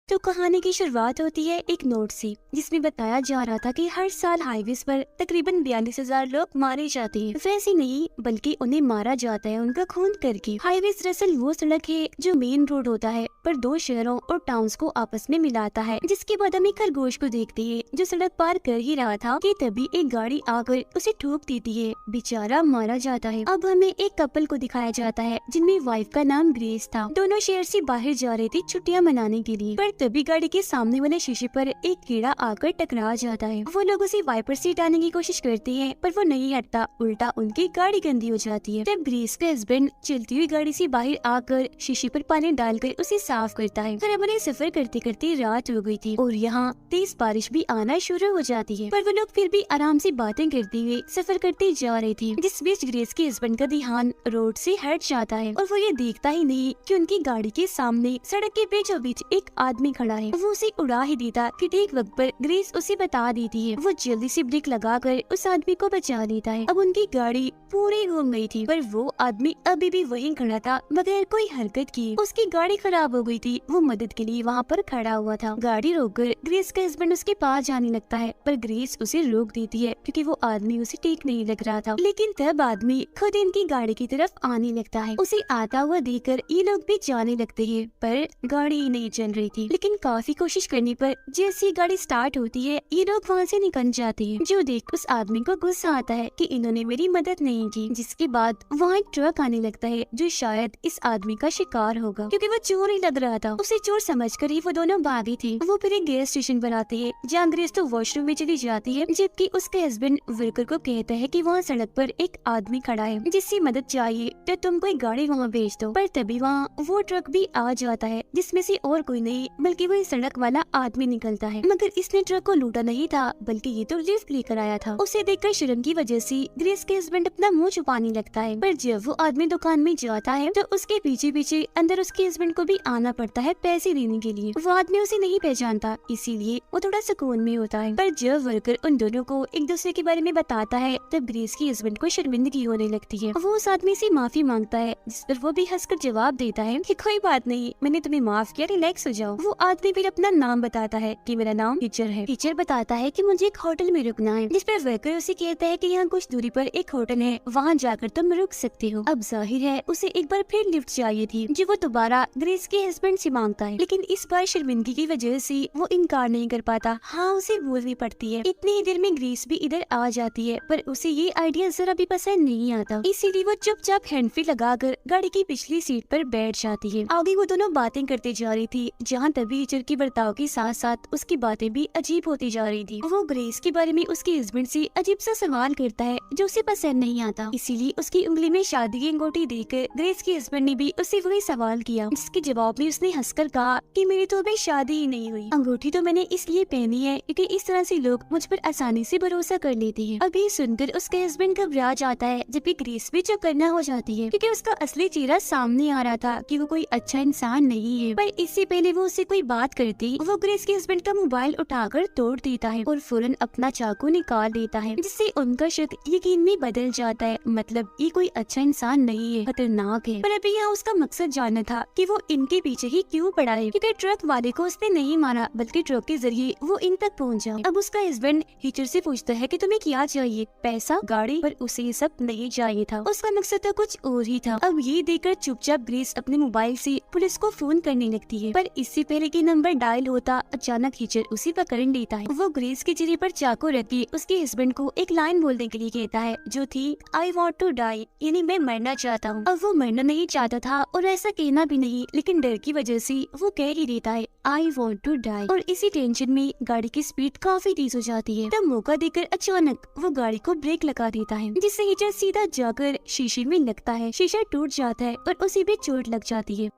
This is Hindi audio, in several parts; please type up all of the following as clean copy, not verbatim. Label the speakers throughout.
Speaker 1: तो कहानी की शुरुआत होती है एक नोट से, जिसमें बताया जा रहा था कि हर साल हाईवेज पर तकरीबन 42,000 लोग मारे जाते हैं। वैसे नहीं, बल्कि उन्हें मारा जाता है उनका खून करके। हाईवेज दरअसल वो सड़क है जो मेन रोड होता है पर दो शहरों और टाउन्स को आपस में मिलाता है। जिसके बाद हम एक खरगोश को देखते हैं जो सड़क पार कर ही रहा था कि तभी एक गाड़ी आकर उसे ठोक देती है। बेचारा मारा जाता है। अब हमें एक कपल को दिखाया जाता है जिनमें वाइफ का नाम ग्रेस था। दोनों शहर से बाहर जा रही थी छुट्टियां मनाने के लिए, पर तभी गाड़ी के सामने वाले शीशे पर एक कीड़ा आकर टकरा जाता है। वो लोग उसे वाइपर से हटाने की कोशिश करते हैं पर वो नहीं हटता, उल्टा उनकी गाड़ी गंदी हो जाती है। तब ग्रेस का हस्बैंड चलती हुई गाड़ी से बाहर आकर शीशे पर पानी डालकर उसे साफ करता है। फिर हमारे सफर करते करते रात हो गई थी और यहाँ तेज बारिश भी आना शुरू हो जाती है, पर वो लोग फिर भी आराम से बातें करते हुए सफर करते जा रही थी। जिस बीच ग्रेस के हस्बैंड का ध्यान रोड से हट जाता है और वो ये देखता ही नहीं कि उनकी गाड़ी के सामने सड़क के बीचों बीच एक आदमी खड़ा है। वो उसे उड़ा ही देता कि ठीक वक्त पर ग्रेस उसे बता देती है। वो जल्दी से ब्रेक लगाकर उस आदमी को बचा लेता है। अब उनकी गाड़ी पूरी घूम गई थी पर वो आदमी अभी भी वहीं खड़ा था बगैर कोई हरकत किए। उसकी गाड़ी खराब हो गई थी। वो मदद के लिए वहाँ पर खड़ा हुआ था। गाड़ी रोककर ग्रेस का हस्बैंड उसके पास जाने लगता है पर ग्रेस उसे रोक देती है क्योंकि वो आदमी उसे ठीक नहीं लग रहा था। लेकिन तब आदमी खुद इनकी गाड़ी की तरफ आने लगता है। उसे आता हुआ देखकर ये लोग भी जाने लगते हैं पर गाड़ी ही नहीं चल रही थी। लेकिन काफी कोशिश करने पर जैसी गाड़ी स्टार्ट होती है ये लोग वहाँ से निकल जाते हैं। जो देख उस आदमी को गुस्सा आता है कि इन्होंने मेरी मदद नहीं की। जिसके बाद वहाँ एक ट्रक आने लगता है जो शायद इस आदमी का शिकार होगा क्योंकि वो चोर ही लग रहा था। उसे चोर समझकर ही वो दोनों भागे थे। वो फिर एक गैस स्टेशन पर आते हैं जहाँ ग्रेस तो वॉशरूम में चली जाती है, जबकि उसके हस्बैंड वर्कर को कहता है कि वहाँ सड़क पर एक आदमी खड़ा है जिससे मदद चाहिए तो तुम कोई गाड़ी वहाँ भेज दो। पर तभी वहाँ वो ट्रक भी आ जाता है जिसमें से और कोई नहीं बल्कि वही सड़क वाला आदमी निकलता है। मगर इसने ट्रक को लूटा नहीं था बल्कि ये तो लिफ्ट लेकर आया था। उसे देखकर शर्म की वजह से ग्रेस के हस्बैंड अपना मुंह छुपाने लगता है, पर जब वो आदमी दुकान में जाता है तो उसके पीछे पीछे अंदर उसके हस्बैंड को भी आना पड़ता है पैसे देने के लिए। वो आदमी उसे नहीं पहचानता इसीलिए वो थोड़ा सुकून में होता है। पर जब वर्कर उन दोनों को एक दूसरे के बारे में बताता है तब ग्रेस के हस्बैंड को शर्मिंदगी होने लगती है। वो उस आदमी से माफी मांगता है जिस पर वो भी हंसकर जवाब देता है कि कोई बात नहीं, मैंने तुम्हें माफ किया, रिलैक्स हो जाओ। वो आदमी फिर अपना नाम बताता है कि मेरा नाम टीचर है। टीचर बताता है कि मुझे एक होटल में रुकना है, जिस पर वर्कर उसे कहता है कि यहाँ कुछ दूरी पर एक होटल है, वहाँ जाकर तुम रुक सकते हो। अब जाहिर है उसे एक बार फिर लिफ्ट चाहिए थी जो वो दोबारा ग्रेस के हस्बैंड से मांगता है, लेकिन इस बार शर्मिंदगी की वजह से वो इनकार नहीं कर पाता। हाँ, उसे बोलनी पड़ती है। इतनी ही देर में ग्रेस भी इधर आ जाती है पर उसे ये आइडिया जरा भी पसंद नहीं आता, इसीलिए वो चुपचाप हैंड फ्री लगाकर गाड़ी की पिछली सीट पर बैठ जाती है। आगे वो दोनों बातें करते जा रही थी जहाँ तभी टीचर की बर्ताव के साथ साथ उसकी बातें भी अजीब होती जा रही थी। वो ग्रेस के बारे में उसके हस्बैंड से अजीब सा सवाल करता है जो उसे पसंद नहीं आता, इसीलिए उसकी उंगली में शादी की अंगूठी देकर ग्रेस के हस्बैंड ने भी उससे वही सवाल किया, जिसके जवाब में उसने हंसकर कहा कि मेरी तो अभी शादी ही नहीं हुई। अंगूठी तो मैंने इसलिए पहनी है क्योंकि इस तरह से लोग मुझ पर आसानी से भरोसा कर लेते हैं। अभी सुनकर उसका हस्बैंड घबरा जाता है जबकि ग्रेस भी चुप करना हो जाती है क्योंकि उसका असली चेहरा सामने आ रहा था कि वो कोई अच्छा इंसान नहीं है। पर इससे पहले वो उससे कोई बात करती वो ग्रेस के हस्बैंड का मोबाइल उठाकर तोड़ देता है और फौरन अपना चाकू निकाल देता है, जिससे उनका शक यकीन में बदल जाता है। मतलब ये कोई अच्छा इंसान नहीं है, खतरनाक है। पर अभी यहाँ उसका मकसद जानना था कि वो इनके पीछे ही क्यों पड़ा है, क्योंकि ट्रक वाले को उसने नहीं मारा बल्कि ट्रक के जरिए वो इन तक पहुँचा। अब उसका हस्बैंड टीचर से पूछता है कि तुम्हें क्या चाहिए, पैसा, गाड़ी? पर उसे ये सब नहीं चाहिए था, उसका मकसद तो कुछ और ही था। अब ये देखकर चुपचाप ग्रेस अपने मोबाइल से पुलिस को फोन करने लगती है, पर इससे पहले कि नंबर डायल होता अचानक टीचर उसे पकड़ लेता है। वो ग्रेस के चेहरे पर चाकू रख के उसके हस्बैंड को एक लाइन बोलने के लिए कहता है जो थी आई वॉन्ट टू डाई, यानी मैं मरना चाहता हूँ। अब वो मरना नहीं चाहता था और ऐसा कहना भी नहीं, लेकिन डर की वजह से वो कह ही देता है आई वॉन्ट टू डाई। और इसी टेंशन में गाड़ी की स्पीड काफी तेज हो जाती है। तब मौका देकर अचानक वो गाड़ी को ब्रेक लगा देता है, जिससे टीचर सीधा जाकर शीशे में लगता है। शीशा टूट जाता है और उसे भी चोट लग जाती है।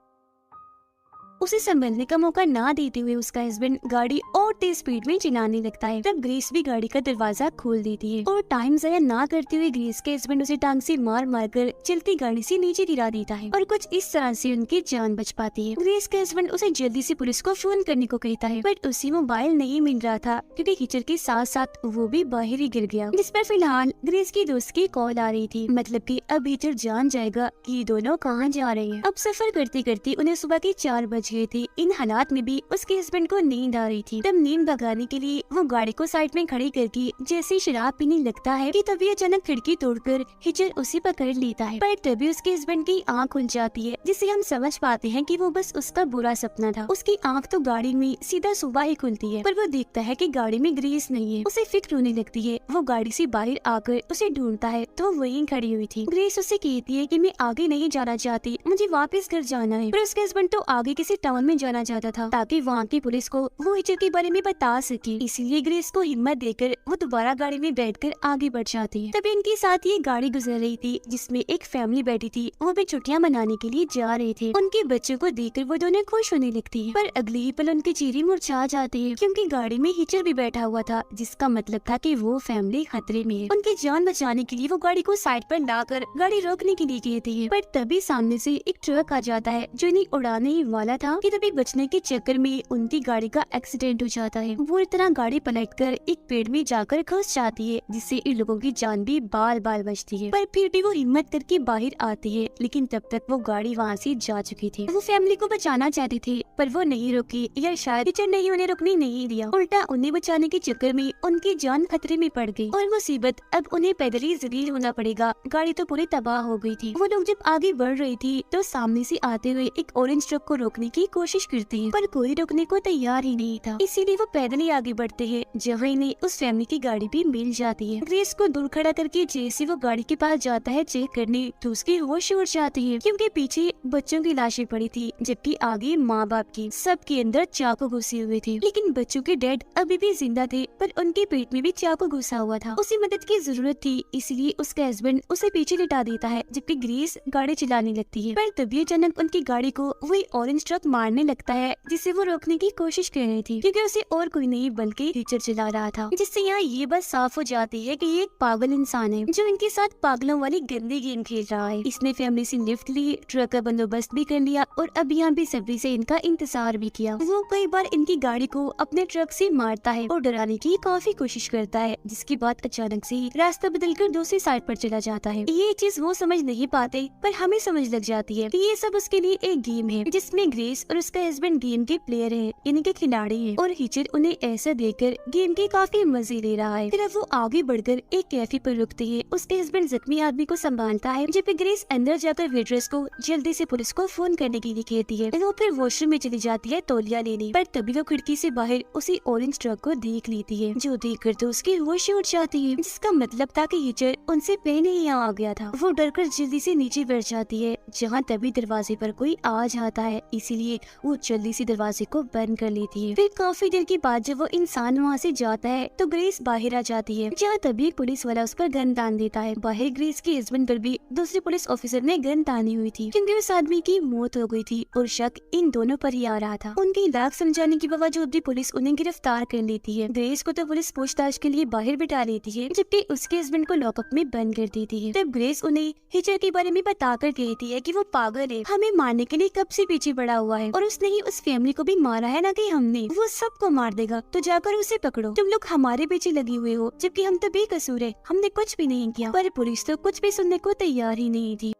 Speaker 1: उसे संभलने का मौका ना देते हुए उसका हस्बैंड गाड़ी और तेज स्पीड में चलाने लगता है। तब ग्रेस भी गाड़ी का दरवाजा खोल देती है और टाइम जाया ना करते हुए ग्रेस के हस्बैंड उसे टांग से मार मार कर चलती गाड़ी से नीचे गिरा देता है और कुछ इस तरह से उनकी जान बच पाती है। ग्रेस के हस्बैंड उसे जल्दी से पुलिस को फोन करने को कहता है पर उसे मोबाइल नहीं मिल रहा था क्योंकि टीचर के साथ साथ वो भी बाहर ही गिर गया, जिस पर फिलहाल ग्रेस की दोस्त की कॉल आ रही थी। मतलब कि अब टीचर जान जाएगा कि ये दोनों कहाँ जा रहे हैं। अब सफर करते करते उन्हें सुबह के 4 बज पहुंच गए थे। इन हालात में भी उसके हस्बैंड को नींद आ रही थी। तब नींद भगाने के लिए वो गाड़ी को साइड में खड़ी करके जैसे ही शराब पीने लगता है कि तभी अचानक खिड़की तोड़कर हिचर उसे पकड़ लेता है। पर तभी उसके हस्बैंड की आंख खुल जाती है, जिससे हम समझ पाते हैं कि वो बस उसका बुरा सपना था। उसकी आंख तो गाड़ी में सीधा सुबह ही खुलती है, पर वो देखता है कि गाड़ी में ग्रेस नहीं है। उसे फिक्र होने लगती है। वो गाड़ी से बाहर आकर उसे ढूंढता है तो वो वहीं खड़ी हुई थी। ग्रेस उसे कहती है कि मैं आगे नहीं जाना चाहती, मुझे वापस घर जाना है। पर उसके हस्बैंड तो आगे किसी टाउन में जाना चाहता था ताकि वहाँ की पुलिस को वो हिचर के बारे में बता सके। इसीलिए ग्रेस को हिम्मत देकर वो दोबारा गाड़ी में बैठकर आगे बढ़ जाती है। तभी इनके साथ ये गाड़ी गुजर रही थी जिसमें एक फैमिली बैठी थी। वो भी छुट्टियां मनाने के लिए जा रहे थे। उनके बच्चों को देखकर वो दोनों खुश होने लगती है, पर अगले ही पल उनके चेहरे मुरझा जाते हैं क्योंकि गाड़ी में हिचर भी बैठा हुआ था, जिसका मतलब था कि वो फैमिली खतरे में है। उनकी जान बचाने के लिए वो गाड़ी को साइड पर लाकर गाड़ी रोकने के लिए कहती है, पर तभी सामने से एक ट्रक आ जाता है जो इन्हें उड़ाने ही वाला था कि तभी बचने के चक्कर में उनकी गाड़ी का एक्सीडेंट हो जाता है। बुरी तरह गाड़ी पलटकर एक पेड़ में जाकर घुस जाती है, जिससे इन लोगों की जान भी बाल बाल बचती है। पर फिर भी वो हिम्मत करके बाहर आती है, लेकिन तब तक वो गाड़ी वहाँ से जा चुकी थी। वो फैमिली को बचाना चाहते थे, पर वो नहीं रुकी, या शायद टीचर ने उन्हें रुकने नहीं दिया। उल्टा उन्हें बचाने के चक्कर में उनकी जान खतरे में पड़ गई और मुसीबत अब उन्हें पैदल ही जलील होना पड़ेगा। गाड़ी तो पूरी तबाह हो गई थी। वो लोग जब आगे बढ़ रही थी तो सामने से आते हुए एक ऑरेंज ट्रक को रोकने की कोशिश करते हैं, पर कोई रोकने को तैयार ही नहीं था। इसीलिए वो पैदल ही आगे बढ़ते हैं, जहाँ इन्हें उस फैमिली की गाड़ी भी मिल जाती है। ग्रेस को दूर खड़ा करके जैसे वो गाड़ी के पास जाता है चेक करने, तो उसकी होश उड़ जाती है क्योंकि पीछे बच्चों की लाशें पड़ी थी, जबकि आगे माँ बाप की। सबके अंदर चाकू घुसे हुए थे, लेकिन बच्चों के डैड अभी भी जिंदा थे, पर उनके पेट में भी चाकू घुसा हुआ था। उसे मदद की जरूरत थी, इसलिए उसका हस्बैंड उसे पीछे लिटा देता है, जबकि ग्रेस गाड़ी चलाने लगती है। पर तभी अचानक उनकी गाड़ी को वही ऑरेंज ट्रक मारने लगता है, जिसे वो रोकने की कोशिश कर रही थी क्योंकि उसे और कोई नहीं बल्कि टीचर चला रहा था। जिससे यहाँ ये बात साफ हो जाती है कि ये एक पागल इंसान है जो इनके साथ पागलों वाली गंदी गेम खेल रहा है। इसने फैमिली से लिफ्ट ली, ट्रक का बंदोबस्त भी कर लिया और अब यहाँ भी सब्री से इनका इंतजार भी किया। वो कई बार इनकी गाड़ी को अपने ट्रक से मारता है और डराने की काफी कोशिश करता है, जिसके बाद अचानक से रास्ता बदलकर दूसरी साइड पर चला जाता है। ये चीज वो समझ नहीं पाते, पर हमें समझ लग जाती है कि ये सब उसके लिए एक गेम है, जिसमें ग्रेस और उसका हस्बैंड गेम के प्लेयर है, यानी के खिलाड़ी है, और हिचर उन्हें ऐसा देखकर गेम के काफी मजे ले रहा है। फिर अब वो आगे बढ़कर एक कैफे पर रुकते हैं। उसके हस्बैंड जख्मी आदमी को संभालता है, जबकि ग्रेस अंदर जाकर वेट्रेस को जल्दी से पुलिस को फोन करने के लिए कहती है। वो फिर वॉशरूम में चली जाती है तौलिया लेने, पर तभी वो खिड़की से बाहर उसी ऑरेंज ट्रक को देख लेती है, जो देखकर तो उसकी होश उड़ जाती है, जिसका मतलब था कि हिचर उनसे पहले ही यहाँ आ गया था। वो डरकर जल्दी से नीचे बैठ जाती है, जहाँ तभी दरवाजे पर कोई आ जाता है, इसीलिए वो जल्दी से दरवाजे को बंद कर लेती है। फिर काफी देर के बाद जब वो इंसान वहाँ से जाता है तो ग्रेस बाहर आ जाती है, जहाँ तभी एक पुलिस वाला उस पर गन तान देता है। बाहर ग्रेस के हस्बैंड पर भी दूसरे पुलिस ऑफिसर ने गन तानी हुई थी, क्योंकि उस आदमी की मौत हो गई थी और शक इन दोनों पर ही आ रहा था। उनकी लाख समझाने के बावजूद भी पुलिस उन्हें गिरफ्तार कर लेती है। ग्रेस को तो पुलिस पूछताछ के लिए बाहर बिठा लेती है, जबकि उसके हस्बैंड को लॉकअप में बंद कर देती है। तब ग्रेस उन्हें हिचर के बारे में बताकर कहती है कि वो पागल है, हमें मारने के लिए कब से पीछे पड़ा हुआ है और उसने ही उस फैमिली को भी मारा है, ना कि हमने। वो सबको मार देगा, तो जाकर उसे पकड़ो। तुम लोग हमारे पीछे लगे हुए हो, जबकि हम तो बेकसूर है, हमने कुछ भी नहीं किया। पर पुलिस तो कुछ भी सुनने को तैयार ही नहीं थी।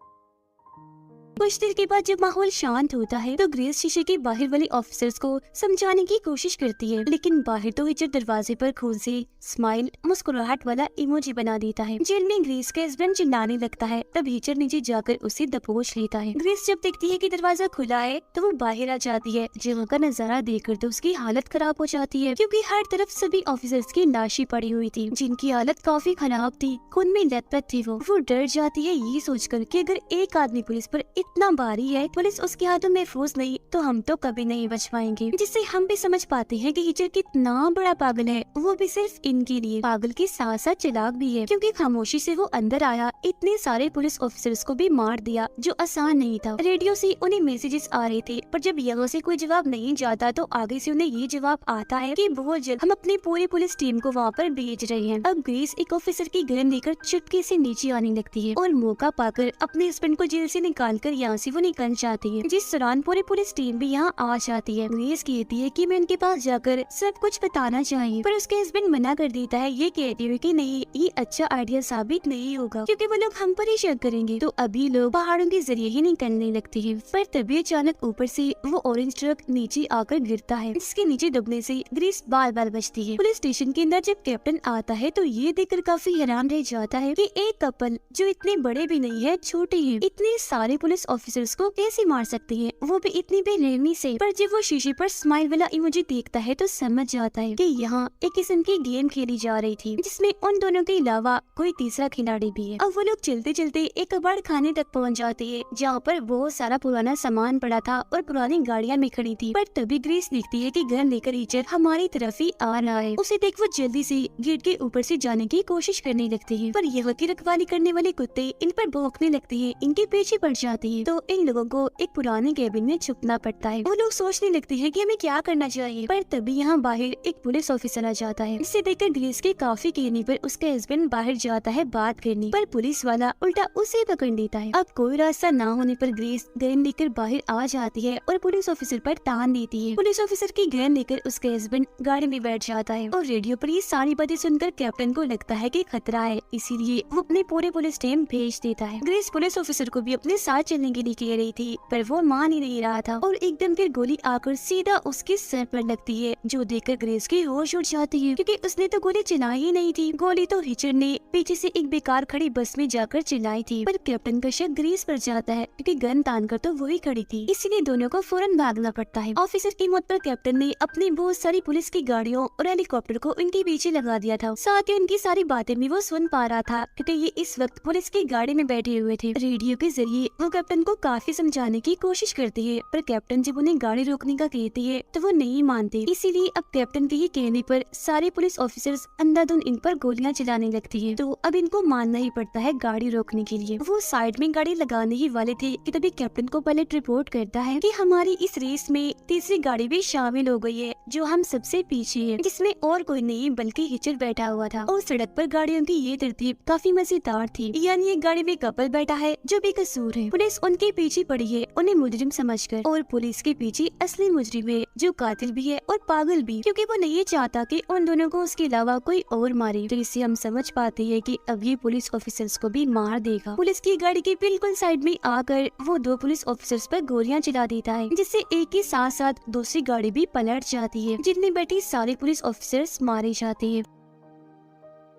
Speaker 1: कुछ देर के बाद जब माहौल शांत होता है तो ग्रेस शीशे के बाहर वाले ऑफिसर्स को समझाने की कोशिश करती है, लेकिन बाहर तो हिचर दरवाजे पर खून से स्माइल मुस्कुराहट वाला इमोजी बना देता है। जेल में ग्रेस का हस्बैंड चिल्लाने लगता है, तब हिचर नीचे जाकर उसे दबोच लेता है। ग्रेस जब देखती है कि दरवाजा खुला है तो वो बाहर आ जाती है, जहाँ का नजारा देखकर तो उसकी हालत खराब हो जाती है, क्योंकि हर तरफ सभी ऑफिसर्स की लाशें पड़ी हुई थी, जिनकी हालत काफी खराब थी, खून में लथपथ थी। वो डर जाती है ये सोचकर कि अगर एक आदमी पुलिस पर इतना भारी है, पुलिस उसके हाथों महफूज नहीं, तो हम तो कभी नहीं बच पाएंगे। जिससे हम भी समझ पाते हैं कि हिचर कितना बड़ा पागल है, वो भी सिर्फ इनके लिए। पागल के साथ साथ चालाक भी है, क्योंकि खामोशी से वो अंदर आया, इतने सारे पुलिस ऑफिसर्स को भी मार दिया, जो आसान नहीं था। रेडियो से उन्हें मैसेजेस आ रहे थे, पर जब यहाँ से कोई जवाब नहीं जाता तो आगे से उन्हें ये जवाब आता है कि बहुत जल्द हम अपनी पूरी पुलिस टीम को वहाँ पर भेज रहे हैं। अब ग्रेस एक ऑफिसर की गन लेकर चुटकी से नीचे आने लगती है और मौका पाकर अपने हस्बैंड को जेल से निकाल कर यहाँ से वो निकल जाती है, जिस दौरान पूरी पुलिस टीम भी यहाँ आ जाती है। ग्रेस कहती है कि मैं उनके पास जाकर सब कुछ बताना चाहिए, पर उसके हस्बैंड मना कर देता है, ये कहते हुए कि नहीं, ये अच्छा आइडिया साबित नहीं होगा क्योंकि वो लोग हम पर ही शक करेंगे। तो अभी लोग पहाड़ों के जरिए ही निकलने लगते हैं, पर तभी अचानक ऊपर से वो ऑरेंज ट्रक नीचे आकर गिरता है, जिसके नीचे दबने से ग्रेस बाल बाल बचती है। पुलिस स्टेशन के अंदर जब कैप्टन आता है तो ये देखकर काफी हैरान रह जाता है कि एक कपल जो इतने बड़े भी नहीं है, छोटे हैं, इतने सारे पुलिस ऑफिसर्स को कैसे मार सकते हैं, वो भी इतनी बेरहमी से। पर जब वो शीशे पर स्माइल वाला इमोजी देखता है तो समझ जाता है कि यहाँ एक किस्म की गेम खेली जा रही थी, जिसमें उन दोनों के अलावा कोई तीसरा खिलाड़ी भी है। अब वो लोग चलते चलते एक कबाड़ खाने तक पहुँच जाते हैं, जहाँ पर बहुत सारा पुराना सामान पड़ा था और पुरानी गाड़ियाँ में खड़ी थी। पर तभी ग्रेस देखती है कि गन लेकर टीचर हमारी तरफ ही आ रहा है। उसे देख वो जल्दी से गेट के ऊपर से जाने की कोशिश करने लगते हैं, पर यहाँ की रखवाली करने वाले कुत्ते इन पर भौंकने लगते हैं, इनके पीछे पड़ जाते हैं। तो इन लोगों को एक पुराने केबिन में छुपना पड़ता है। वो लोग सोचने लगते हैं कि हमें क्या करना चाहिए, पर तभी यहाँ बाहर एक पुलिस ऑफिसर आ जाता है। इसे देखकर ग्रेस के काफी कहने पर उसका हस्बैंड बाहर जाता है बात करने, पर पुलिस वाला उल्टा उसे पकड़ लेता है। अब कोई रास्ता ना होने पर ग्रेस गन लेकर बाहर आ जाती है और पुलिस ऑफिसर पर तान देती है। पुलिस ऑफिसर की गन लेकर उसका हस्बैंड गाड़ी में बैठ जाता है और रेडियो पर ये सारी बातें सुनकर कैप्टन को लगता है कि खतरा है, इसीलिए वो अपने पूरे पुलिस टीम भेज देता है। ग्रेस पुलिस ऑफिसर को भी अपने साथ चलने के लिए कह रही थी, पर वो मान ही नहीं रहा था और एकदम फिर गोली आकर सीधा उसके सर पर लगती है, जो देखकर ग्रेस की होश उड़ जाती है, क्योंकि उसने तो गोली चलाई ही नहीं थी। गोली तो हिचर ने पीछे से एक बेकार खड़ी बस में जाकर चलाई थी। पर कैप्टन का शक ग्रेस पर जाता है, क्योंकि गन तान कर तो वही खड़ी थी, इसीलिए दोनों को फौरन भागना पड़ता है। ऑफिसर की मौत पर कैप्टन ने अपनी बहुत सारी पुलिस की गाड़ियों और हेलीकॉप्टर को उनके पीछे लगा दिया था। साथ ही उनकी सारी बातें भी वो सुन पा रहा था, क्योंकि ये इस वक्त पुलिस की गाड़ी में बैठे हुए थे। रेडियो के जरिए वो कैप्टन को काफी समझाने की कोशिश करती है, पर कैप्टन जब उन्हें गाड़ी रोकने का कहती है तो वो नहीं मानते। इसीलिए अब कैप्टन के ही कहने पर सारे पुलिस ऑफिसर्स अंधाधुंध इन पर गोलियां चलाने लगती है। तो अब इनको मानना ही पड़ता है गाड़ी रोकने के लिए। वो साइड में गाड़ी लगाने ही वाले थे कि तभी कैप्टन को पायलट रिपोर्ट करता है कि हमारी इस रेस में तीसरी गाड़ी भी शामिल हो गई है, जो हम सबसे पीछे है, जिसमें और कोई नहीं बल्कि हिचर बैठा हुआ था। और सड़क पर गाड़ियों की ये तरतीब काफी मजेदार थी, यानी एक गाड़ी में कपल बैठा है जो बेकसूर है। पुलिस उनके पीछे पड़ी है उन्हें मुजरिम समझकर, और पुलिस के पीछे असली मुजरिम है जो कातिल भी है और पागल भी, क्योंकि वो नहीं चाहता कि उन दोनों को उसके अलावा कोई और मारे। तो इससे हम समझ पाते हैं कि अब ये पुलिस ऑफिसर्स को भी मार देगा। पुलिस की गाड़ी के बिल्कुल साइड में आकर वो दो पुलिस ऑफिसर्स पर गोलियां चला देता है, जिससे एक के साथ साथ दूसरी गाड़ी भी पलट जाती है, जिनमें बैठी सारे पुलिस ऑफिसर्स मारे जाते हैं।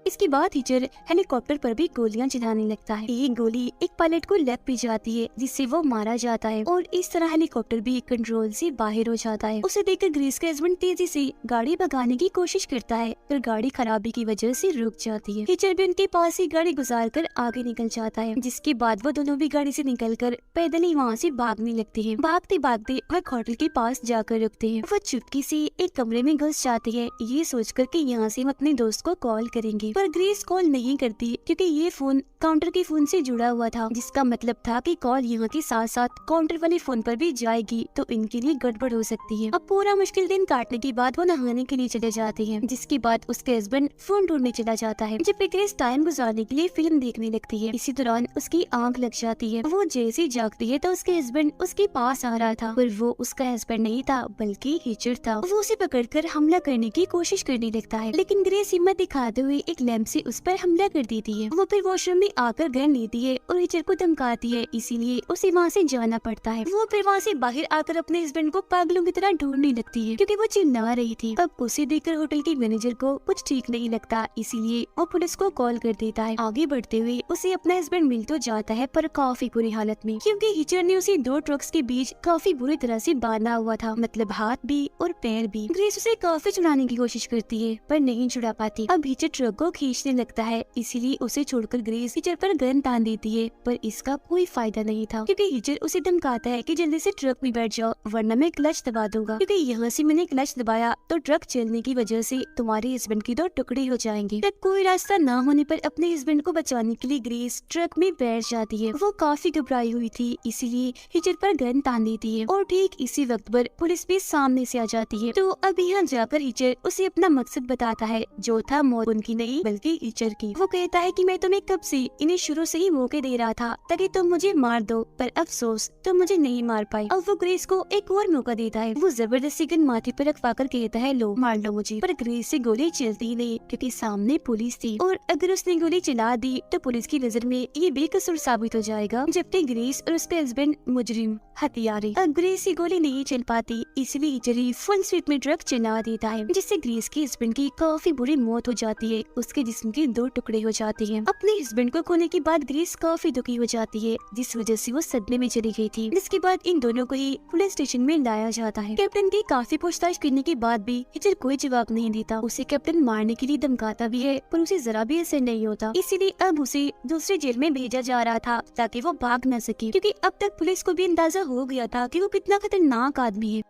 Speaker 1: इसके बाद टीचर हेलीकॉप्टर पर भी गोलियां चलाने लगता है। एक गोली एक पायलट को लग भी जाती है, जिससे वो मारा जाता है और इस तरह हेलीकॉप्टर भी कंट्रोल से बाहर हो जाता है। उसे देखकर ग्रेस का हस्बैंड तेजी से गाड़ी भगाने की कोशिश करता है, पर गाड़ी खराबी की वजह से रुक जाती है। टीचर भी उनके पास ही गाड़ी गुजार कर आगे निकल जाता है, जिसके बाद वो दोनों भी गाड़ी से निकलकर पैदल ही वहाँ से भागने लगते हैं। भागते भागते वह होटल के पास जाकर रुकते हैं। वो चुपके से एक कमरे में घुस जाते हैं, ये सोचकर कि यहाँ से हम अपने दोस्त को कॉल करेंगे, पर ग्रेस कॉल नहीं करती, क्योंकि ये फोन काउंटर के फोन से जुड़ा हुआ था, जिसका मतलब था कि कॉल यहाँ के साथ साथ काउंटर वाले फोन पर भी जाएगी, तो इनके लिए गड़बड़ हो सकती है। अब पूरा मुश्किल दिन काटने के बाद वो नहाने के लिए चले जाते हैं, जिसके बाद उसके हस्बैंड फोन ढूंढने चला जाता है। जब ग्रेस टाइम गुजारने के लिए फिल्म देखने लगती है, इसी दौरान उसकी आंख लग जाती है। वो जैसे जागती है तो उसके हस्बैंड उसके पास आ रहा था, पर वो उसका हस्बैंड नहीं था बल्कि हिचर था। वो उसे पकड़कर हमला करने की कोशिश करने लगता है, लेकिन ग्रेस हिम्मत दिखाते हुए एक लैंप से उस पर हमला कर देती है। वो फिर वॉशरूम में आकर गन लेती है और हिचर को धमकाती है, इसीलिए उसे वहाँ से जाना पड़ता है। वो फिर वहाँ से बाहर आकर अपने हस्बैंड को पागलों की तरह ढूंढने लगती है, क्योंकि वो चिल्ला रही थी। अब उसे देखकर होटल के मैनेजर को कुछ ठीक नहीं लगता, इसीलिए वो पुलिस को कॉल कर देता है। आगे बढ़ते हुए उसे अपना हस्बैंड मिल तो जाता है, पर काफी बुरी हालत में, क्योंकि हिचर ने उसे दो ट्रक्स के बीच काफी बुरी तरह से बांधा हुआ था, मतलब हाथ भी और पैर भी। ग्रेस उसे काफी छुड़ाने की कोशिश करती है, पर नहीं छुड़ा पाती। अब हिचर ट्रक को खींचने लगता है, इसीलिए उसे छोड़कर ग्रेस हिचर पर गन तान देती है, पर इसका कोई फायदा नहीं था, क्योंकि हिचर उसे धमकाता है कि जल्दी से ट्रक में बैठ जाओ वरना मैं क्लच दबा दूंगा, क्योंकि यहाँ से मैंने क्लच दबाया तो ट्रक चलने की वजह से तुम्हारे हस्बैंड की दो टुकड़े हो जाएंगे। तब कोई रास्ता न होने पर अपने हस्बैंड को बचाने के लिए ग्रेस ट्रक में बैठ जाती है। वो काफी घबराई हुई थी, इसीलिए हिचर पर गन तान देती है, और ठीक इसी वक्त पर पुलिस भी सामने से आ जाती है। तो अब यहाँ जाकर हिचर उसे अपना मकसद बताता है, जो था मौत उनकी नहीं नहीं बल्कि टीचर की। वो कहता है कि मैं तुम्हें कब से इन्हें शुरू से ही मौके दे रहा था ताकि तुम मुझे मार दो, पर अफसोस तुम मुझे नहीं मार पाई। अब वो ग्रेस को एक और मौका देता है। वो जबरदस्ती गन माथे पर रखवाकर कहता है लो मार लो मुझे, पर ग्रेस से गोली चलती नहीं क्योंकि सामने पुलिस थी और अगर उसने गोली चला दी तो पुलिस की नजर में ये बेकसूर साबित हो जाएगा, जबकि ग्रेस और उसके हस्बैंड मुजरिम हथियारे। अब ग्रेस की गोली नहीं चल पाती, इसलिए जरी फुल स्पीड में ट्रक चला देता है, जिससे ग्रेस के हस्बैंड की काफी बुरी मौत हो जाती है। उसके जिस्म के 2 टुकड़े हो जाते हैं। अपने हस्बैंड को खोने के बाद ग्रेस काफी दुखी हो जाती है, जिस वजह से वो सदमे में चली गई थी। जिसके बाद इन दोनों को ही पुलिस स्टेशन में लाया जाता है। कैप्टन की काफी पूछताछ करने के बाद भी हिचर कोई जवाब नहीं देता। उसे कैप्टन मारने के लिए धमकाता भी है, पर उसे जरा भी असर नहीं होता। इसीलिए अब उसे दूसरे जेल में भेजा जा रहा था ताकि वो भाग न सके, क्योंकि अब तक पुलिस को भी अंदाजा हो गया था कि वो कितना खतरनाक आदमी है।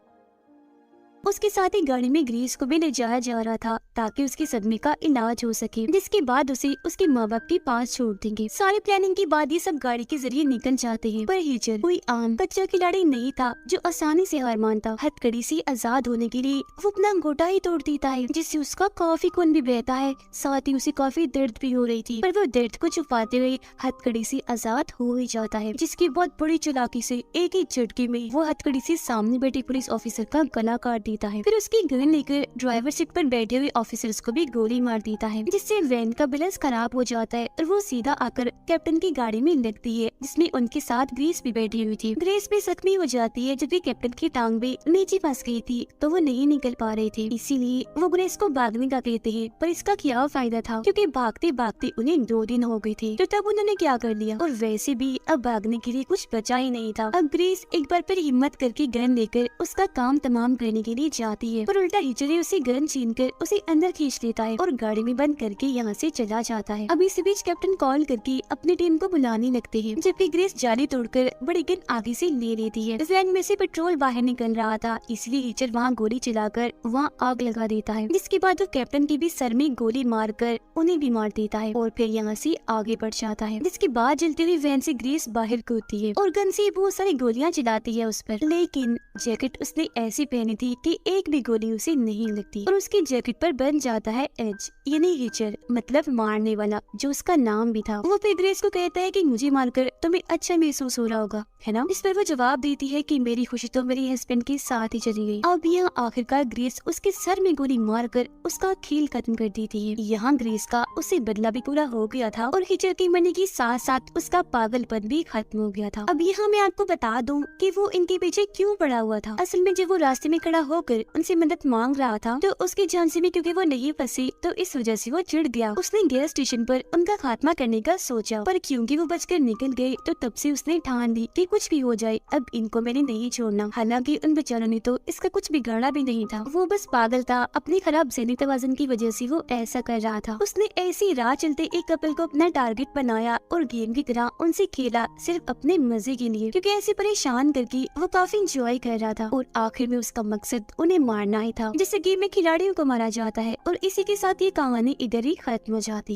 Speaker 1: उसके साथ ही गाड़ी में ग्रेस को भी ले जाया जा रहा था ताकि उसके सदमे का इलाज हो सके, जिसके बाद उसे उसके माँ बाप के पास छोड़ देंगे। सारी प्लानिंग के बाद ये सब गाड़ी के जरिए निकल जाते हैं, पर हिचर कोई आम कच्चा खिलाड़ी नहीं था जो आसानी से हार मानता। हथकड़ी से आजाद होने के लिए वो अपना अंगूठा ही तोड़ देता है, जिससे उसका काफी खून भी बहता है। साथ ही उसे काफी दर्द भी हो रही थी, पर वो दर्द को छुपाते हुए हथकड़ी से आजाद हो ही जाता है, जिसकी बहुत बड़ी चालाकी से एक ही झटके में वो हथकड़ी से सामने बैठे पुलिस ऑफिसर का गला काट देता है। फिर उसकी गन लेकर ड्राइवर सीट पर बैठे हुए ऑफिसर्स को भी गोली मार देता है, जिससे वैन का बैलेंस खराब हो जाता है और वो सीधा आकर कैप्टन की गाड़ी में लगती है, जिसमें उनके साथ ग्रेस भी बैठी हुई थी। ग्रेस भी जख्मी हो जाती है, जबकि कैप्टन की टांग भी नीचे फंस गई थी, तो वो नहीं निकल पा रहे थे। इसीलिए वो ग्रेस को भागने का कहते हैं, पर इसका क्या फायदा था, क्योंकि भागते भागते उन्हें 2 दिन हो गए थे। तो तब उन्होंने क्या कर लिया, और वैसे भी अब भागने के लिए कुछ बचा ही नहीं था। अब ग्रेस एक बार फिर हिम्मत करके गन लेकर उसका काम तमाम करने के लिए जाती है, पर उल्टा हिचरे उसे गन छीनकर उसे अंदर खींच लेता है और गाड़ी में बंद करके यहाँ से चला जाता है। अब इस बीच कैप्टन कॉल करके अपनी टीम को बुलाने लगते हैं, जबकि ग्रेस जाली तोड़कर बड़ी गन आगे से ले लेती है। वैन में से पेट्रोल बाहर निकल रहा था, इसलिए हिचर वहाँ गोली चलाकर वहाँ आग लगा देता है, जिसके बाद वो कैप्टन के भी सर में गोली मारकर उन्हें भी मार देता है और फिर यहाँ से आगे बढ़ जाता है। जिसके बाद जलती हुई वैन से ग्रेस बाहर कूदती है और गन से बहुत सारी गोलियां चलाती है उस पर, लेकिन जैकेट उसने ऐसी पहनी थी कि एक भी गोली उसे नहीं लगती और उसकी जैकेट पर बन जाता है एज, यानी हिचर, मतलब मारने वाला, जो उसका नाम भी था। वो फिर ग्रेस को कहता है कि मुझे मारकर तुम्हें अच्छा महसूस हो रहा होगा, है ना। इस पर वो जवाब देती है कि मेरी खुशी तो मेरे हस्बैंड के साथ ही चली गई। अब यहाँ आखिरकार ग्रेस उसके सर में गोली मारकर उसका खेल खत्म कर देती है। यहाँ ग्रेस का उससे बदला भी पूरा हो गया था और हिचर के मरने के साथ साथ उसका पागलपन भी खत्म हो गया था। अब यहाँ मैं आपको बता दूं कि वो इनके पीछे क्यों पड़ा हुआ था। असल में जब वो रास्ते में खड़ा होकर उनसे मदद मांग रहा था तो उसकी जान से भी क्योंकि वो नहीं फंसी, तो इस वजह से वो चिढ़ गया। उसने गैस स्टेशन पर उनका खात्मा करने का सोचा, पर क्योंकि वो बचकर निकल गए तो तब से उसने ठान ली कि कुछ भी हो जाए अब इनको मैंने नहीं छोड़ना। हालांकि उन बेचारों ने तो इसका कुछ बिगाड़ा भी नहीं था, वो बस पागल था। अपनी खराब ज़हनी तवाज़ुन की वजह से वो ऐसा कर रहा था। उसने ऐसी राह चलते एक कपल को अपना टारगेट बनाया और गेम की तरह उनसे खेला, सिर्फ अपने मजे के लिए, क्योंकि ऐसे परेशान करके वो काफी इंजॉय कर रहा था और आखिर में उसका मकसद उन्हें मारना ही था। जिससे गेम में खिलाड़ियों को मारा जाता है और इसी के साथ ये कहानी इधर ही खत्म हो जाती है।